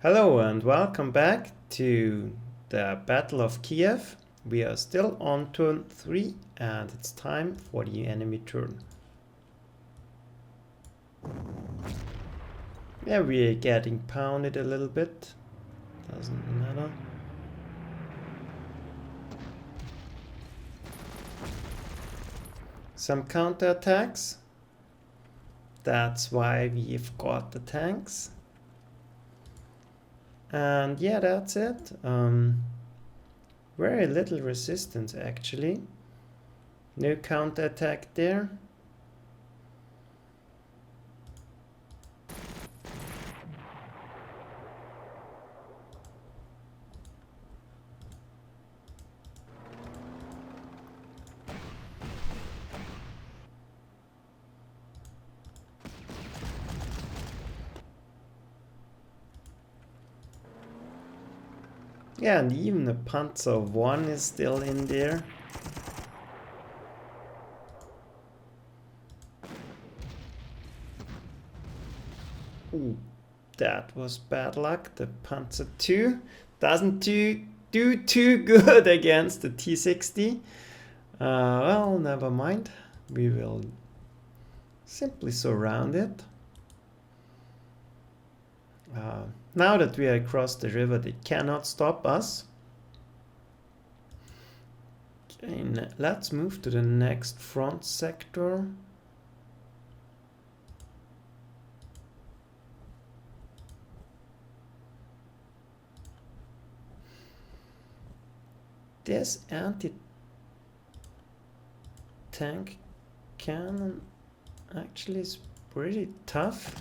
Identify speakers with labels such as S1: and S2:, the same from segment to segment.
S1: Hello and welcome back to the Battle of Kiev. We are still on turn 3 and it's time for the enemy turn. Yeah, we are getting pounded a little bit. Doesn't matter. Some counterattacks. That's why we've got the tanks. And yeah, that's it. Very little resistance actually. No counterattack there. Yeah, and even the Panzer 1 is still in there. Ooh, that was bad luck. The Panzer 2 doesn't do too good against the T-60. Well, never mind. We will simply surround it. Now that we are across the river, they cannot stop us. Okay, let's move to the next front sector. This anti-tank cannon actually is pretty tough.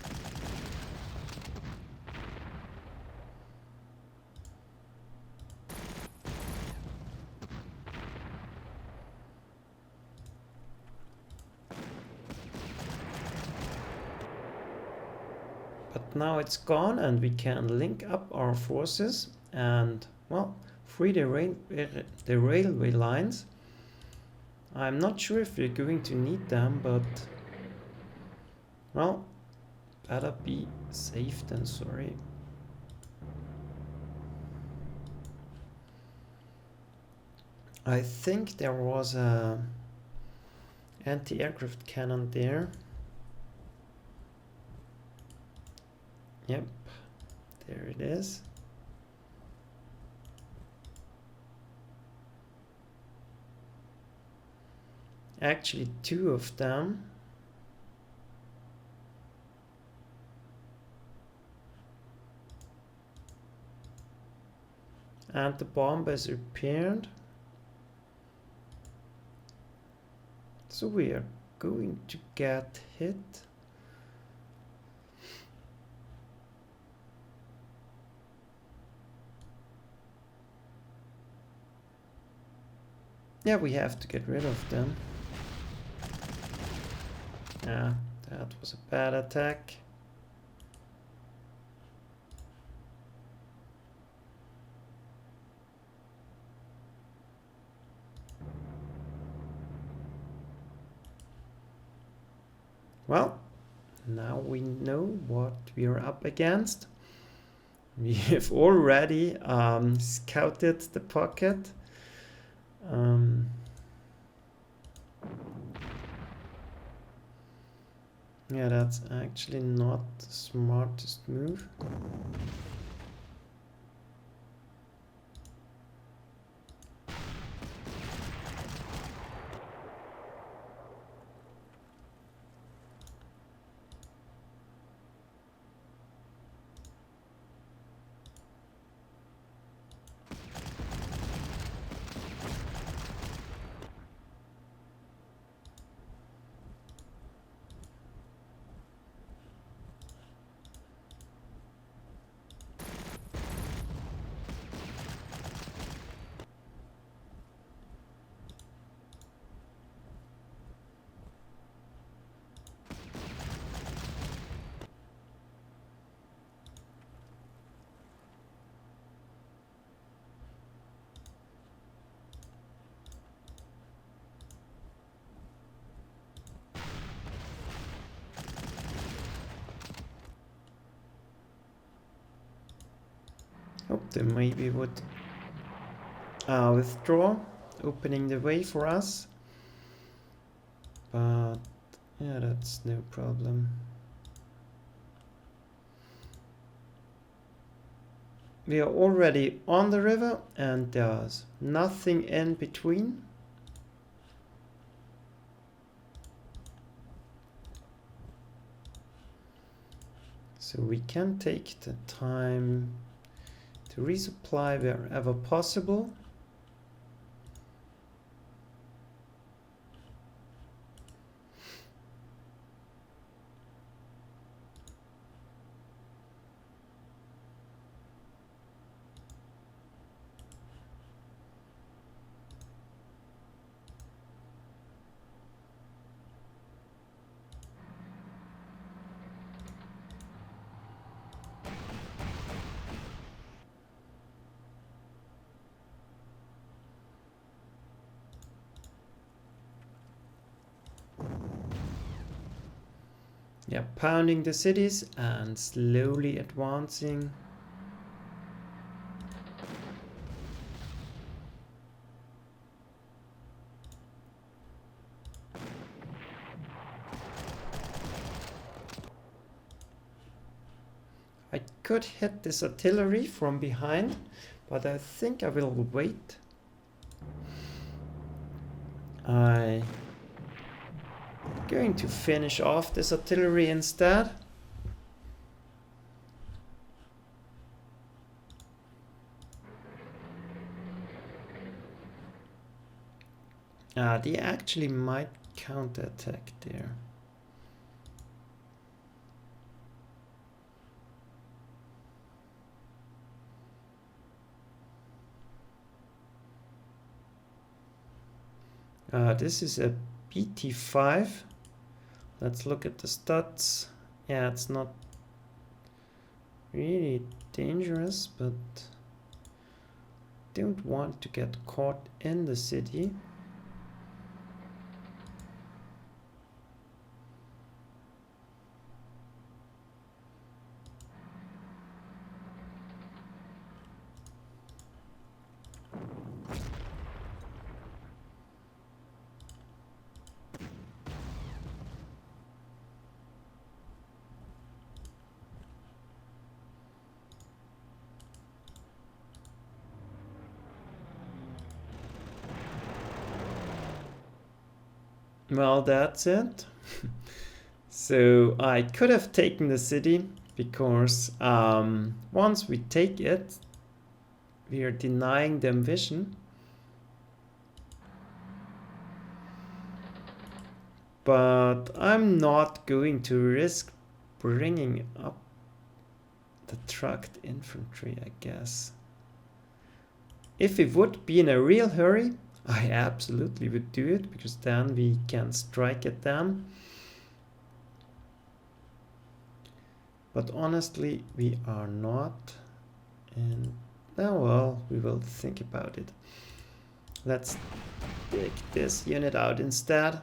S1: But now it's gone and we can link up our forces and, well, free the railway lines. I'm not sure if we're going to need them, but, well, better be safe than sorry. I think there was a anti-aircraft cannon there. Yep, there it is. Actually, two of them. And the bomb is repaired. So we are going to get hit. Yeah, we have to get rid of them. Yeah, that was a bad attack. Well, now we know what we are up against. We have already scouted the pocket. Yeah, that's actually not the smartest move. Hope they maybe would withdraw, opening the way for us. But yeah, that's no problem. We are already on the river and there's nothing in between. So we can take the time to resupply wherever possible. Yeah, pounding the cities and slowly advancing. I could hit this artillery from behind, but I think I will wait. I'm going to finish off this artillery instead. They actually might counterattack there. This is a BT5. Let's look at the stats. Yeah, it's not really dangerous, but don't want to get caught in the city. Well, that's it. So I could have taken the city because once we take it, we are denying them vision. But I'm not going to risk bringing up the trucked infantry, I guess. If we would be in a real hurry, I absolutely would do it, because then we can strike at them. But honestly, we are not. And oh well, we will think about it. Let's take this unit out instead.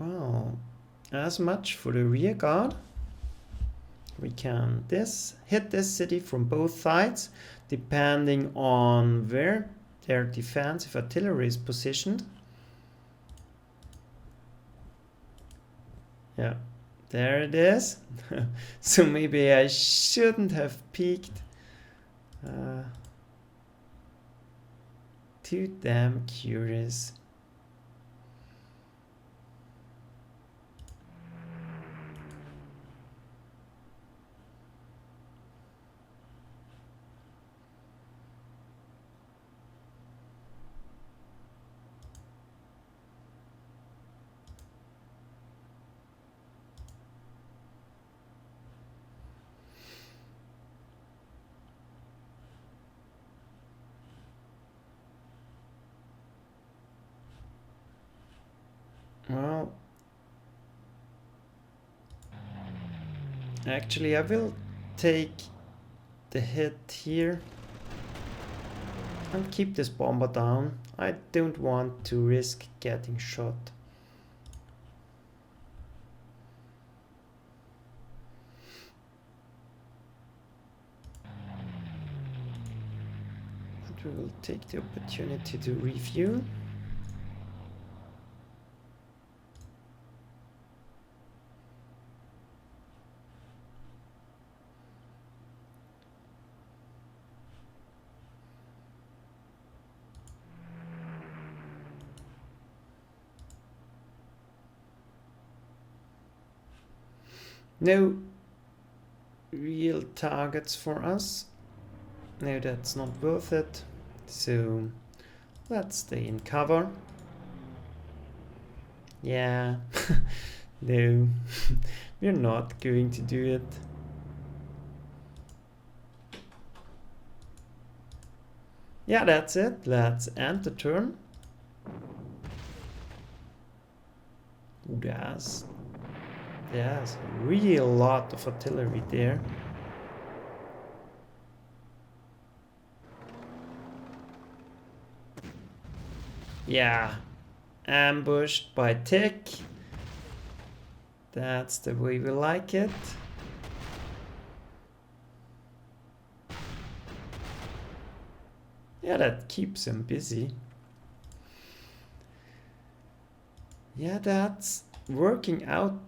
S1: Well, as much for the rear guard. We can hit this city from both sides, depending on where their defensive artillery is positioned. Yeah, there it is. So maybe I shouldn't have peeked. Too damn curious. Well, actually, I will take the hit here and keep this bomber down. I don't want to risk getting shot. But we will take the opportunity to review. No real targets for us. No, that's not worth it. So let's stay in cover. Yeah, no, we're not going to do it. Yeah, that's it. Let's end the turn. Ooh, there's a real lot of artillery there. Yeah, ambushed by Tick. That's the way we like it. Yeah, that keeps him busy. Yeah, that's working out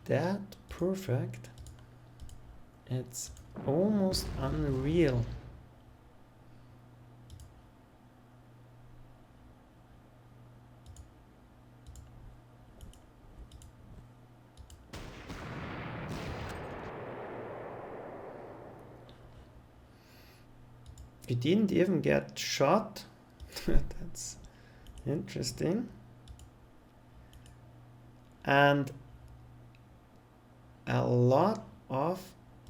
S1: that perfect. It's almost unreal. We didn't even get shot. That's interesting. And a lot of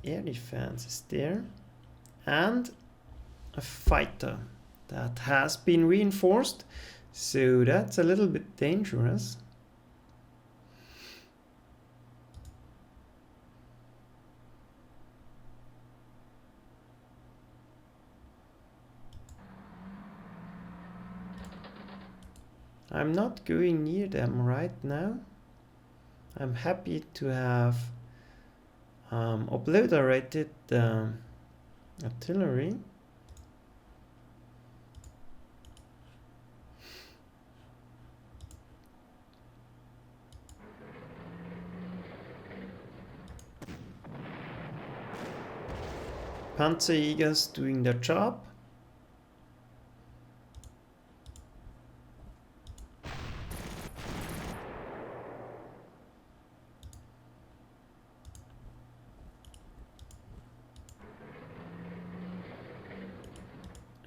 S1: air defense is there. And a fighter that has been reinforced. So that's a little bit dangerous. I'm not going near them right now. I'm happy to have obliterated the artillery. Panzerjägers doing their job.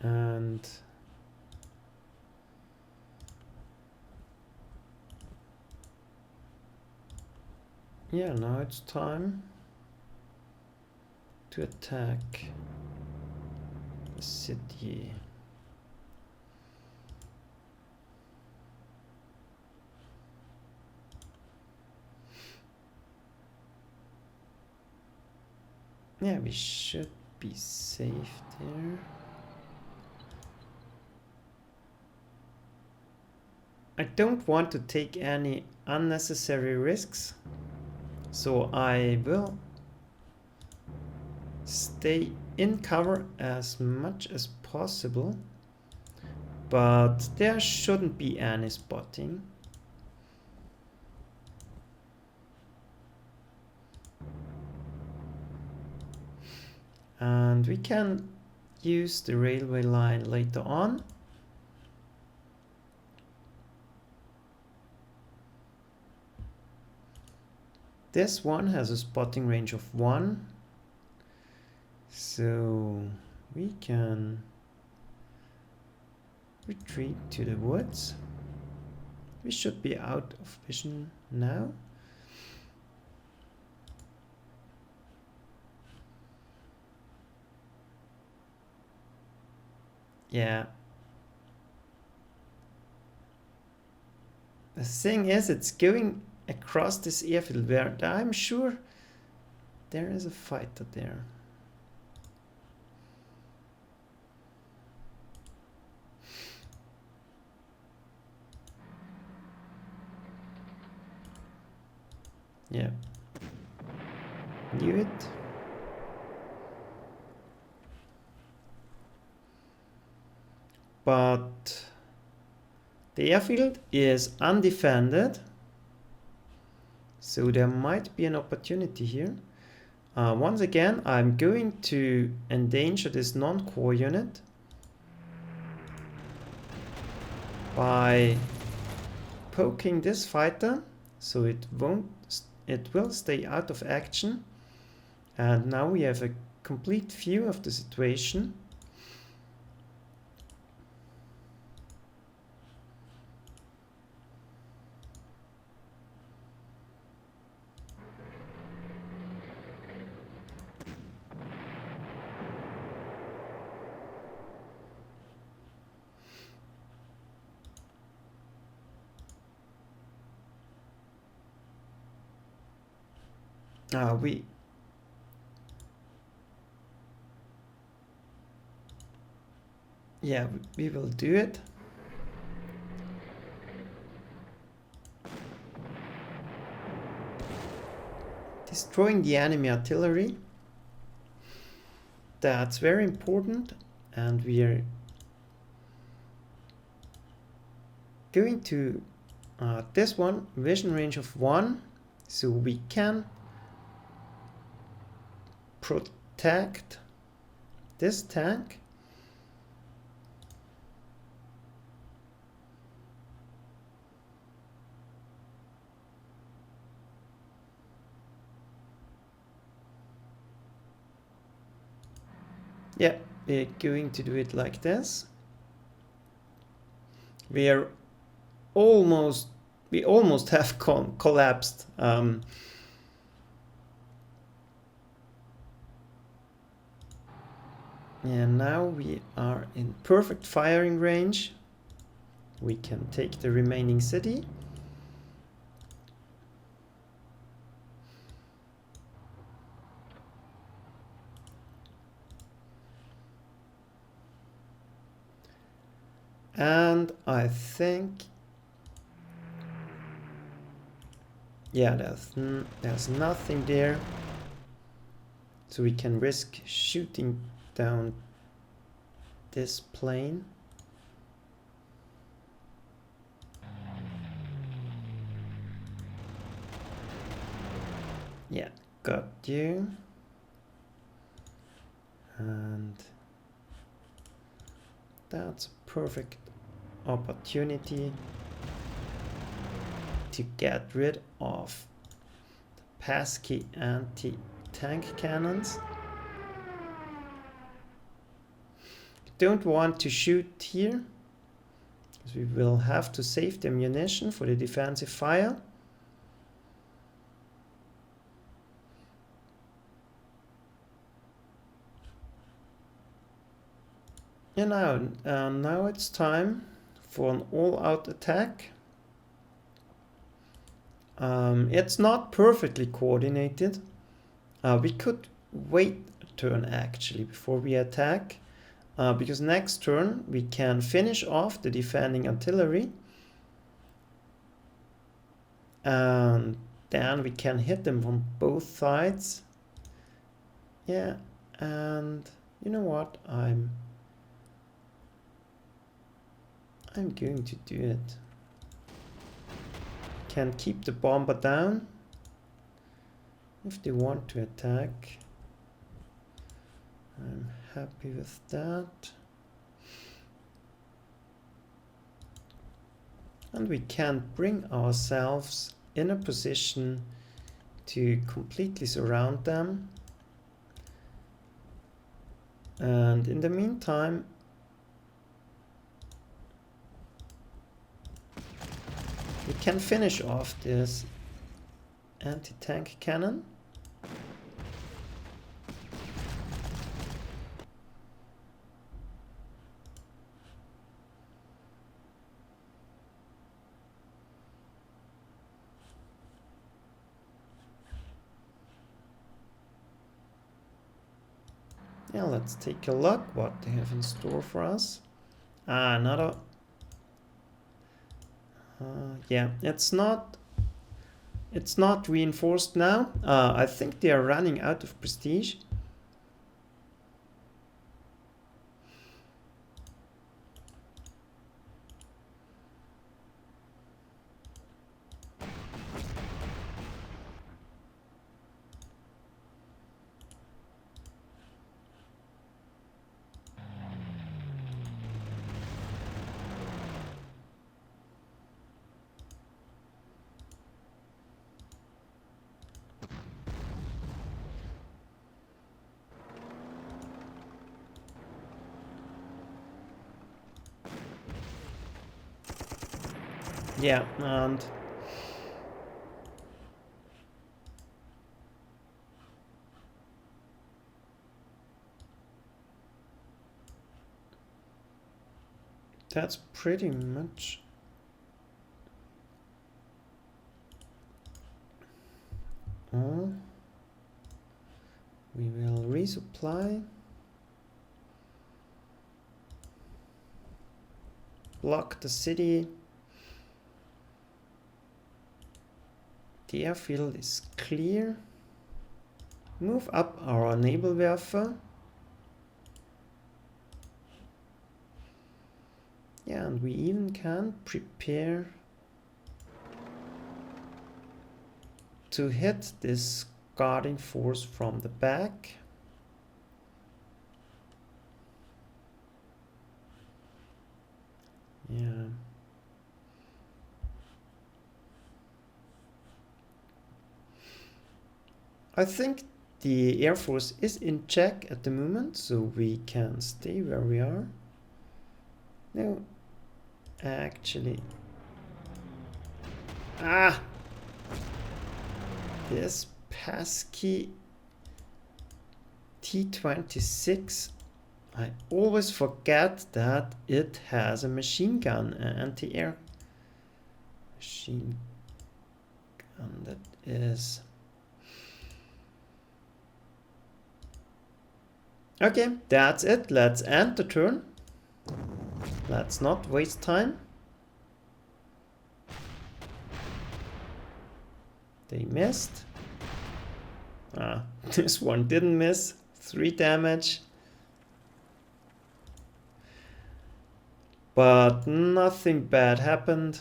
S1: And yeah, now it's time to attack the city. Yeah, we should be safe there. I don't want to take any unnecessary risks, so I will stay in cover as much as possible, but there shouldn't be any spotting. And we can use the railway line later on. This one has a spotting range of 1, so we can retreat to the woods. We should be out of vision now. Yeah. The thing is, it's going across this airfield where I'm sure there is a fighter there. Yeah. Knew it. But the airfield is undefended, so there might be an opportunity here. Once again, I'm going to endanger this non-core unit by poking this fighter, so it will stay out of action. And now we have a complete view of the situation. We will do it. Destroying the enemy artillery. That's very important, and we are going to this one, vision range of 1, so we can protect this tank. Yeah, we're going to do it like this. We almost have collapsed. And now we are in perfect firing range. We can take the remaining city. And I think, yeah, there's nothing there, so we can risk shooting down this plane. Yeah, got you. And that's a perfect opportunity to get rid of the pesky anti-tank cannons. Don't want to shoot here, because we will have to save the ammunition for the defensive fire. And now it's time for an all-out attack. It's not perfectly coordinated. We could wait a turn actually before we attack, because next turn we can finish off the defending artillery, and then we can hit them from both sides. Yeah, and you know what? I'm going to do it. Can keep the bomber down if they want to attack. I'm happy with that. And we can bring ourselves in a position to completely surround them. And in the meantime, we can finish off this anti-tank cannon. Yeah, let's take a look what they have in store for us. Ah, another. Yeah, it's not reinforced now. I think they are running out of prestige. Yeah, and that's pretty much all. We will resupply. Block the city. The airfield is clear. Move up our Nebelwerfer. Yeah, and we even can prepare to hit this guarding force from the back. Yeah. I think the Air Force is in check at the moment, so we can stay where we are. No, actually. Ah! This pesky T-26. I always forget that it has a machine gun, anti-air machine gun that is... Okay, that's it. Let's end the turn. Let's not waste time. They missed. Ah, this one didn't miss. 3 damage. But nothing bad happened.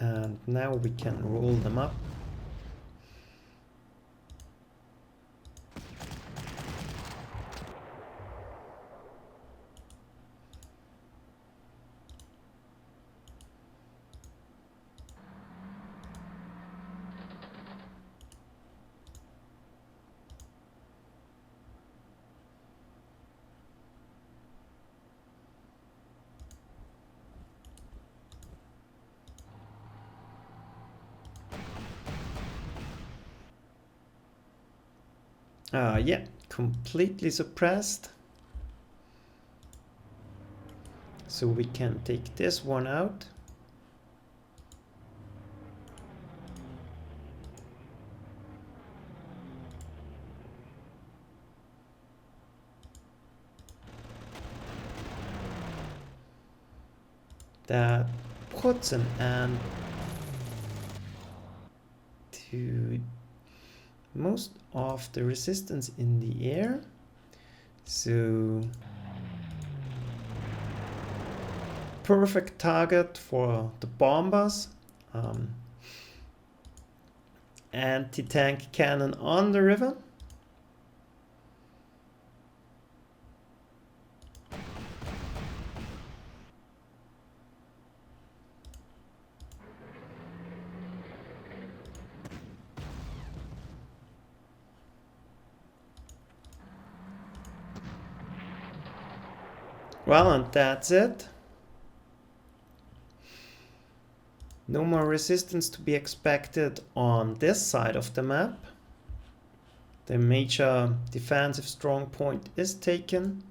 S1: And now we can roll them up. Yeah, completely suppressed. So we can take this one out. That puts an end to most of the resistance in the air. So perfect target for the bombers. Anti-tank cannon on the river. Well, and that's it. No more resistance to be expected on this side of the map. The major defensive strong point is taken.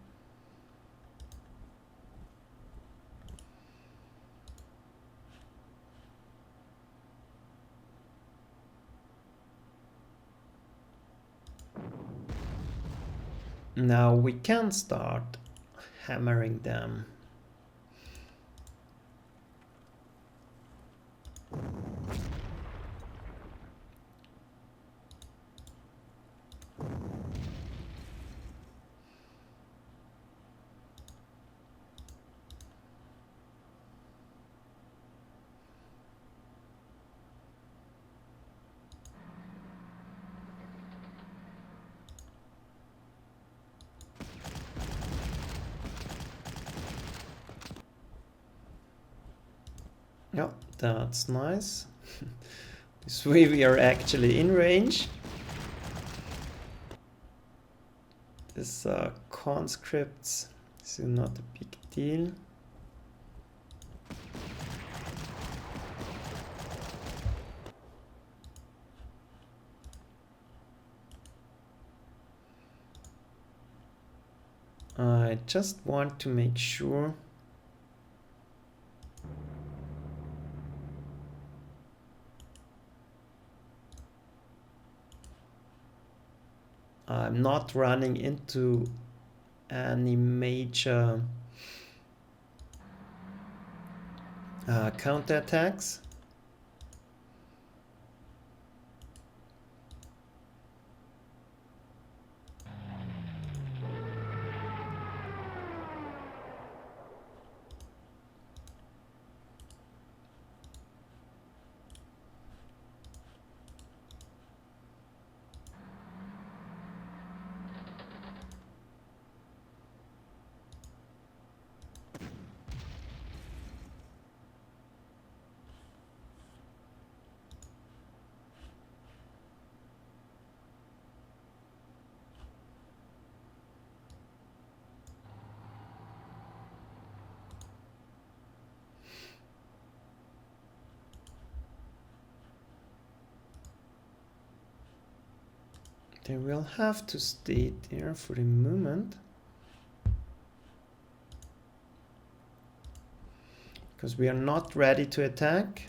S1: Now we can start hammering them. Yeah, that's nice. This way we are actually in range. This conscripts, so not a big deal. I just want to make sure I'm not running into any major counterattacks. They will have to stay there for the moment, because we are not ready to attack.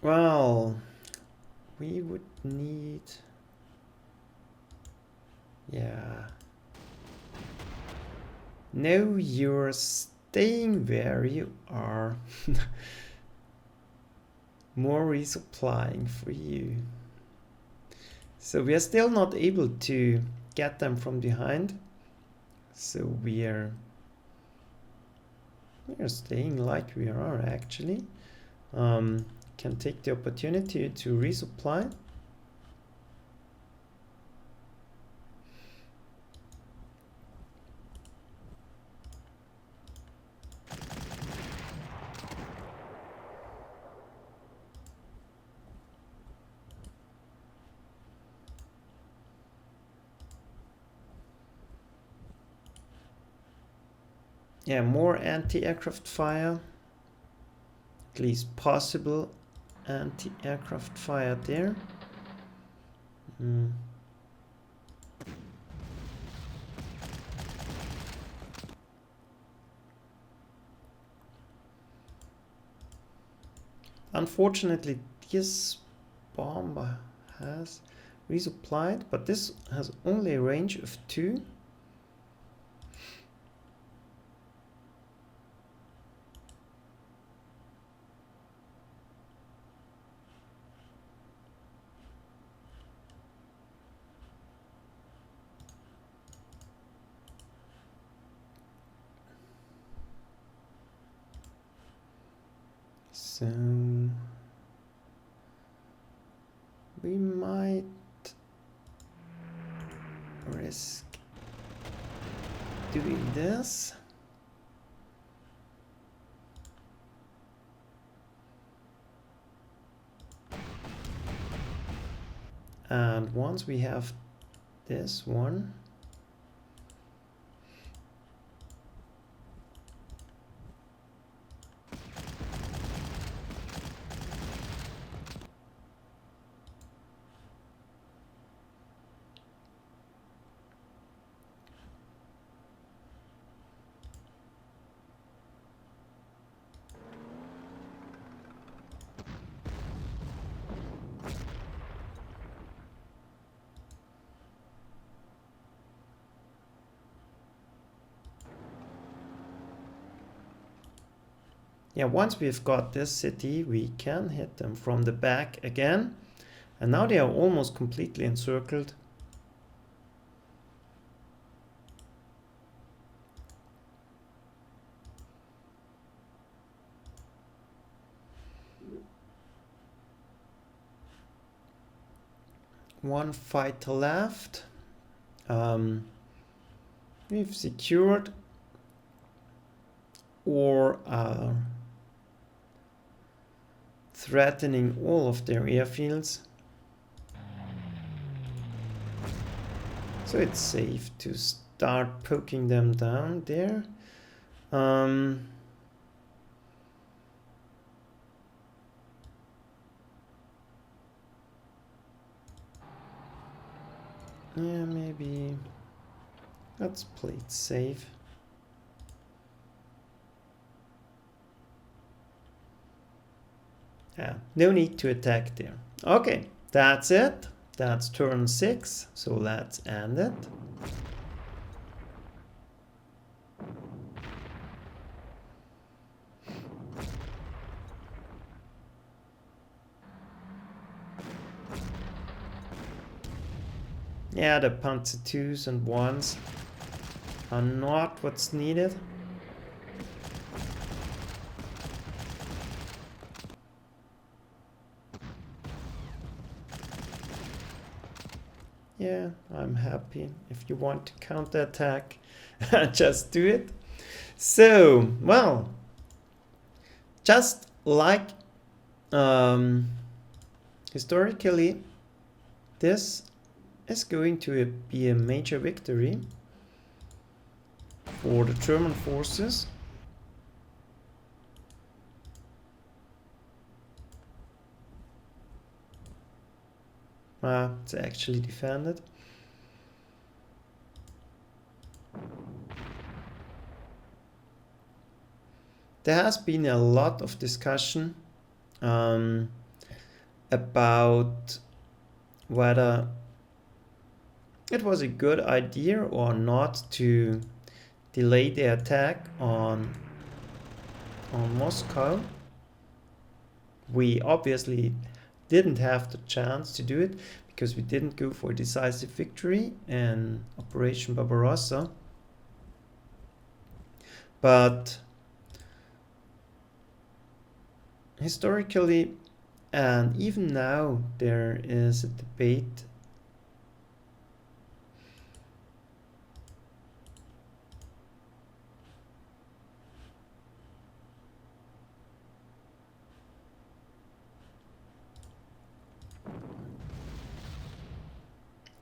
S1: Well, we would need, yeah. No, you're staying where you are. More resupplying for you. So we are still not able to get them from behind. So we're staying like we are actually. Can take the opportunity to resupply. Yeah, more anti-aircraft fire. At least possible anti-aircraft fire there. Unfortunately, this bomber has resupplied, but this has only a range of 2. So we might risk doing this. And once we have this one, yeah, once we've got this city, we can hit them from the back again. And now they are almost completely encircled. One fighter left. We've secured or are threatening all of their airfields. So it's safe to start poking them down there. Yeah, maybe let's play it safe. Yeah, no need to attack there. Okay, that's it. That's turn 6, so let's end it. Yeah, the Panzer 2s and 1s are not what's needed. Yeah, I'm happy. If you want to counterattack, just do it. So, well, just like historically, this is going to be a major victory for the German forces. It's actually defended. There has been a lot of discussion about whether it was a good idea or not to delay the attack on Moscow. We obviously didn't have the chance to do it because we didn't go for a decisive victory in Operation Barbarossa. But historically, and even now, there is a debate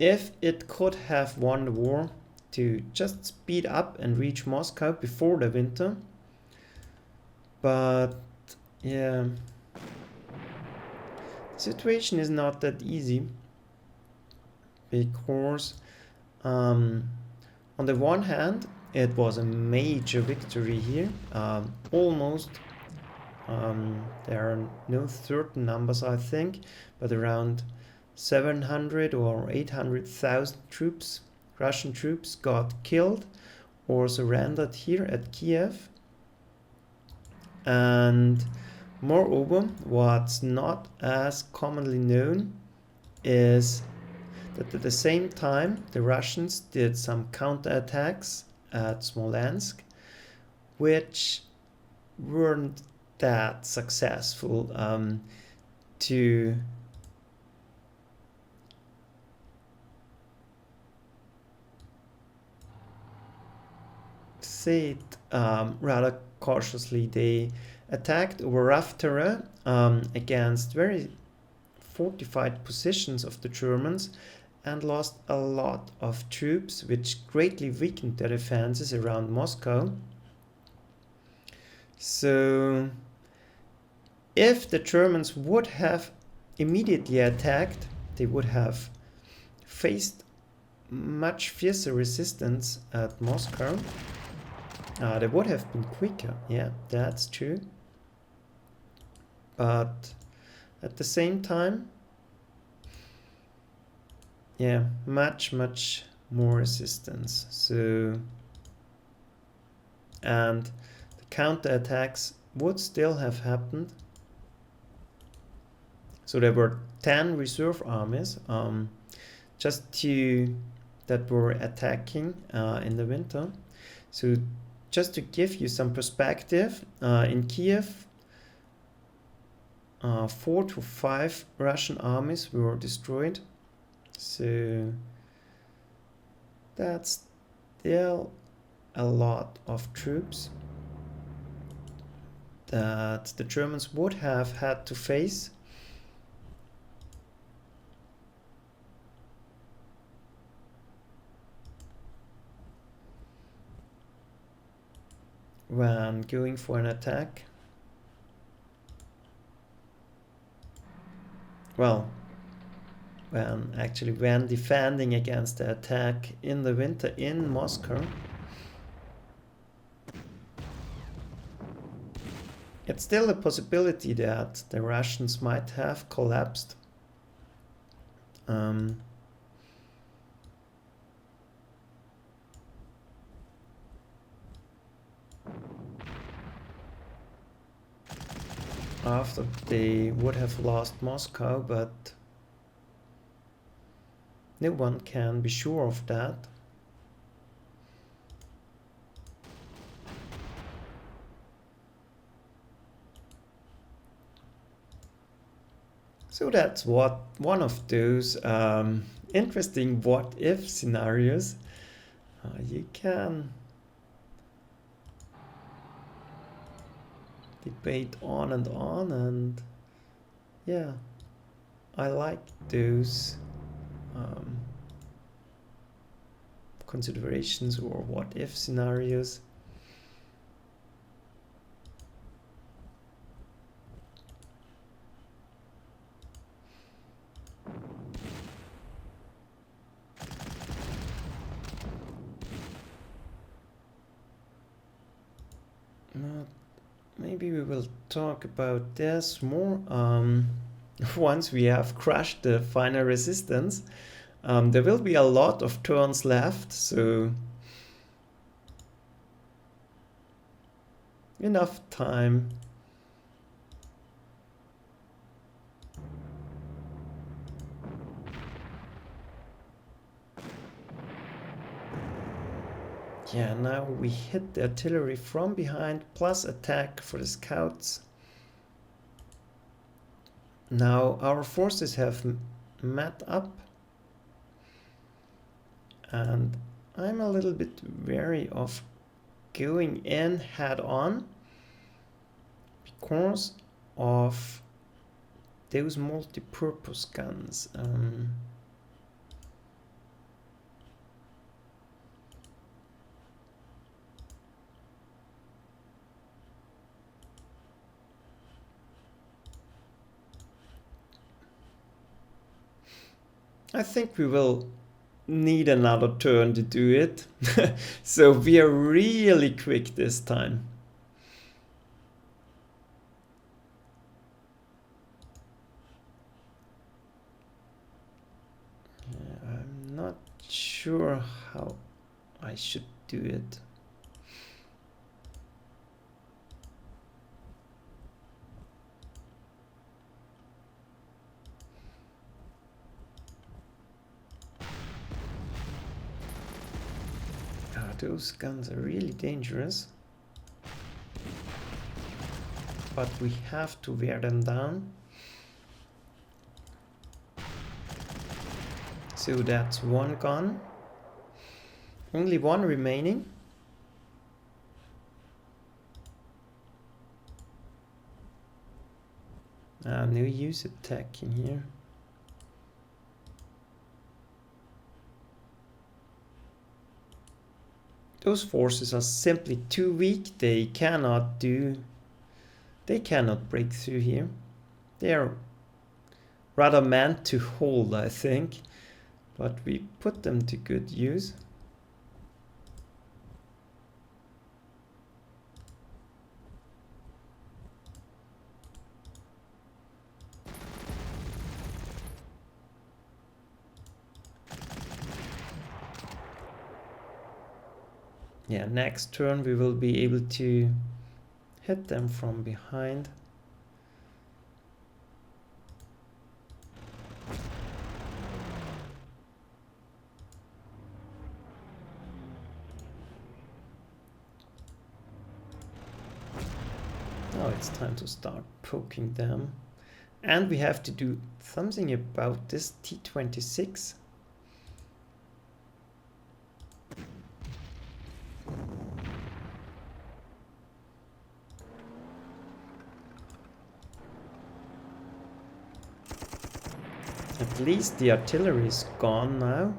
S1: if it could have won the war to just speed up and reach Moscow before the winter. But yeah, the situation is not that easy because on the one hand it was a major victory here, almost there are no certain numbers I think, but around 700 or 800,000 troops, Russian troops, got killed or surrendered here at Kiev. And moreover, what's not as commonly known is that at the same time the Russians did some counterattacks at Smolensk, which weren't that successful to say it rather cautiously. They attacked over rough terrain against very fortified positions of the Germans and lost a lot of troops, which greatly weakened their defenses around Moscow. So if the Germans would have immediately attacked, they would have faced much fiercer resistance at Moscow. They would have been quicker, yeah, that's true. But at the same time, yeah, much more resistance. So, and the counterattacks would still have happened. So there were 10 reserve armies that were attacking in the winter. So just to give you some perspective, in Kiev, 4 to 5 Russian armies were destroyed. So that's still a lot of troops that the Germans would have had to face. When going for an attack. Well, when defending against the attack in the winter in Moscow. It's still a possibility that the Russians might have collapsed. After they would have lost Moscow, but no one can be sure of that. So that's one of those interesting what-if scenarios. You can debate on, and yeah, I like those considerations or what-if scenarios. Maybe we will talk about this more once we have crushed the final resistance. There will be a lot of turns left, so enough time. Yeah, now we hit the artillery from behind, plus attack for the scouts. Now our forces have met up, and I'm a little bit wary of going in head on because of those multi-purpose guns. I think we will need another turn to do it. So we are really quick this time. Yeah, I'm not sure how I should do it. Those guns are really dangerous, but we have to wear them down. So that's one gun, only one remaining. No use attacking here. Those forces are simply too weak. They cannot break through here. They are rather meant to hold, I think, but we put them to good use. Yeah, next turn we will be able to hit them from behind. Now it's time to start poking them. And we have to do something about this T-26. At least the artillery is gone now.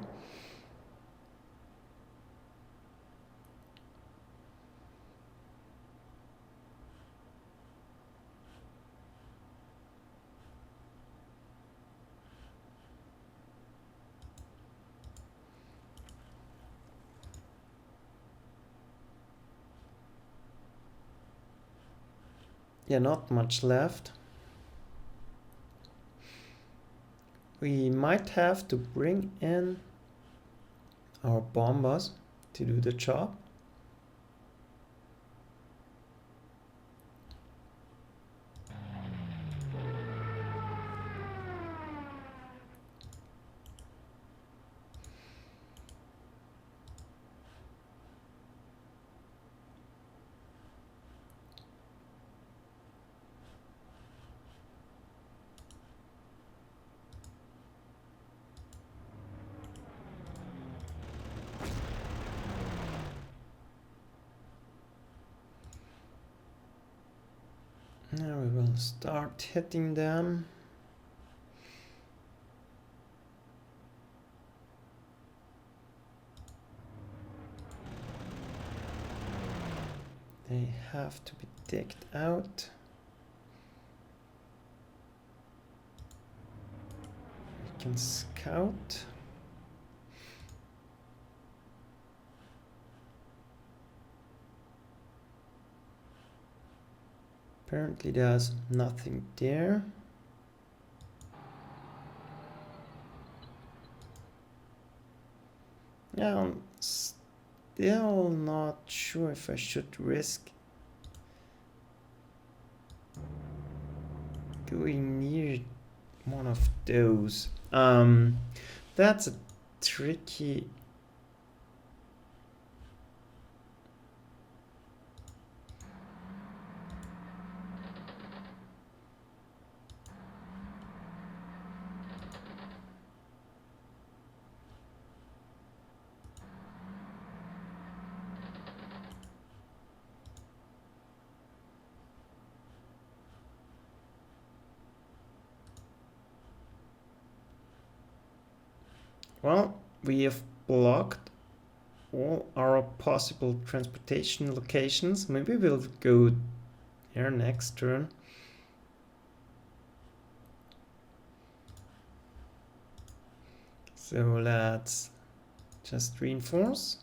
S1: Yeah, not much left. We might have to bring in our bombers to do the job. Now we will start hitting them. They have to be digged out. We can scout. Apparently there's nothing there. Yeah, I'm still not sure if I should risk going near one of those. That's a tricky. Well, we have blocked all our possible transportation locations. Maybe we'll go there next turn. So let's just reinforce.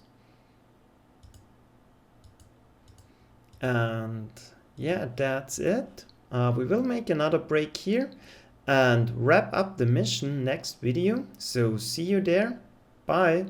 S1: And yeah, that's it. We will make another break here and wrap up the mission next video. So see you there. Bye.